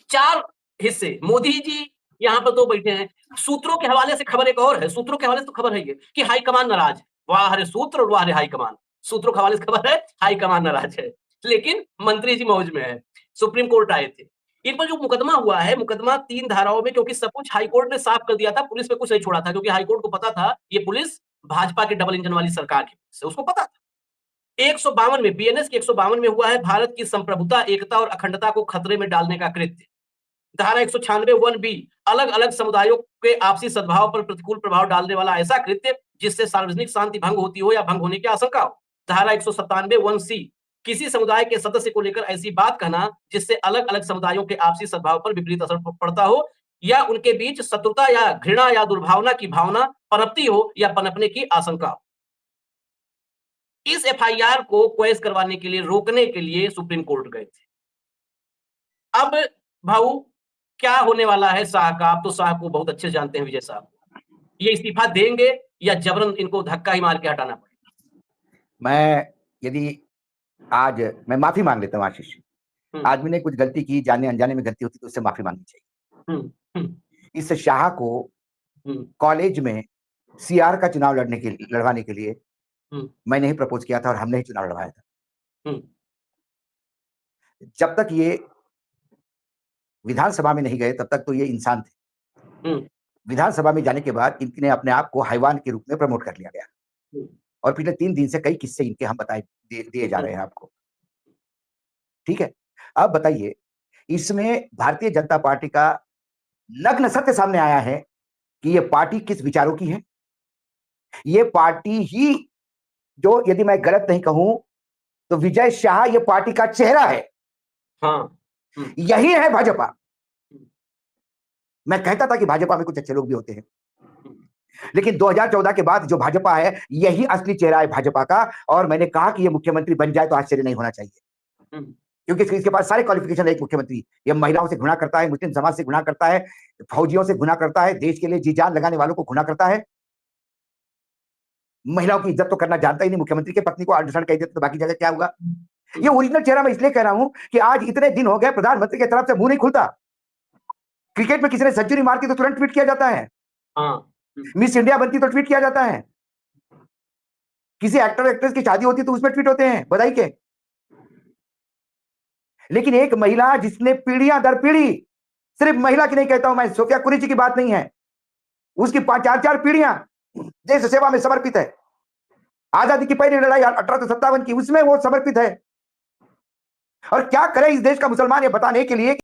4 हिस्से, मोदी जी यहाँ पर 2 बैठे हैं। सूत्रों के हवाले से खबर एक और है, सूत्रों के हवाले से तो खबर है ये कि हाईकमान नाराज़ है। वाह रे सूत्र और वाह रे हाईकमान। सूत्रों के हवाले से खबर है, हाईकमान नाराज़ है। लेकिन मंत्री जी मौज में हैं। सुप्रीम कोर्ट आए थे। इन पर जो मुकदमा हुआ है, मुकदमा 3 धाराओं में क्योंकि सब कुछ हाई कोर्ट ने साफ कर दिया था, पुलिस पे कुछ नहीं छोड़ा था क्योंकि हाई कोर्ट को पता था, ये पुलिस भाजपा के डबल इंजन वाली सरकार की पुलिस है, उसको पता था। 152 में बीएनएस की 152 में हुआ है भारत की संप्रभुता, एकता और अखंडता को खतरे में डालने का कृत्य। धारा 196 1 बी अलग-अलग समुदायों के आपसी सद्भाव पर प्रतिकूल प्रभाव डालने वाला ऐसा कृत्य जिससे सार्वजनिक शांति भंग होती हो या भंग होने की आशंका हो। धारा 197 1 सी किसी समुदाय के सदस्य को लेकर ऐसी बात कहना जिससे अलग-अलग समुदायों के आपसी सद्भाव पर विपरीत असर पड़ता हो या उनके बीच शत्रुता या घृणा या दुर्भावना की भावना पनपती हो या पनपने की आशंका हो। इस एफआईआर को क्वैश करवाने के लिए, रोकने के लिए सुप्रीम कोर्ट गए थे। अब भाऊ क्या होने वाला है शाह का? आप तो शाह को बहुत अच्छे जानते हैं विजय साहब। ये इस्तीफा देंगे या जबरन इनको धक्का ही मार के हटाना पड़ेगा? मैं यदि आज मैं माफी मांग लेता हूँ आशीष। आदमी ने कुछ गलती की, जाने अनजाने में गलती होती तो उससे माफी मांगनी चाहिए। इस शाह को कॉलेज में सीआर का चुनाव लड़वाने के लिए मैंने ही प्रपोज किया था और हमने ही चुनाव लड़वाया था। जब तक ये विधानसभा में नहीं गए तब तक तो ये इंसान थे। विधानसभा में जाने के बाद इनने अपने आप को हैवान के रूप में प्रमोट कर लिया गया और पिछले 3 दिन से कई किस्से इनके हम दिए जा रहे हैं आपको। ठीक है, अब बताइए, इसमें भारतीय जनता पार्टी का नग्न सत्य सामने आया है कि ये पार्टी किस विचारों की है। ये पार्टी ही जो, यदि मैं गलत नहीं कहूं तो विजय शाह ये पार्टी का चेहरा है। हाँ। यही है भाजपा। मैं कहता था कि भाजपा में कुछ अच्छे लोग भी होते हैं, लेकिन 2014 के बाद जो भाजपा है यही असली चेहरा है भाजपा का। और मैंने कहा कि ये मुख्यमंत्री बन जाए तो आश्चर्य नहीं होना चाहिए, क्योंकि इसके पास सारे क्वालिफिकेशन है एक मुख्यमंत्री। ये महिलाओं से घृणा करता है, मुस्लिम समाज से घृणा करता है, फौजियों से घृणा करता है, देश के लिए जी जान लगाने वालों को घृणा करता है। महिलाओं की इज्जत तो करना जानता ही नहीं। मुख्यमंत्री की पत्नी को आर्टिस्ट कह देते तो बाकी जगह क्या होगा। ये ओरिजिनल चेहरा मैं इसलिए कह रहा हूं कि आज इतने दिन हो गए प्रधानमंत्री की तरफ से मुंह नहीं खुलता। क्रिकेट में किसी ने सेंचुरी मारती तो तुरंत ट्वीट किया जाता है। मिस इंडिया बनती तो ट्वीट किया जाता है। किसी एक्टर एक्ट्रेस की शादी होती तो उसमें ट्वीट होते हैं बधाई के। लेकिन एक महिला जिसने पीढ़ियां दर पीढ़ी, सिर्फ महिला की नहीं कहता हूं मैं, सोफिया कुरैशी की बात नहीं है, उसकी 4 पीढ़ियां देश सेवा में समर्पित है। आजादी की पहली लड़ाई 1857 की, उसमें वो समर्पित है। और क्या करे इस देश का मुसलमान ये बताने के लिए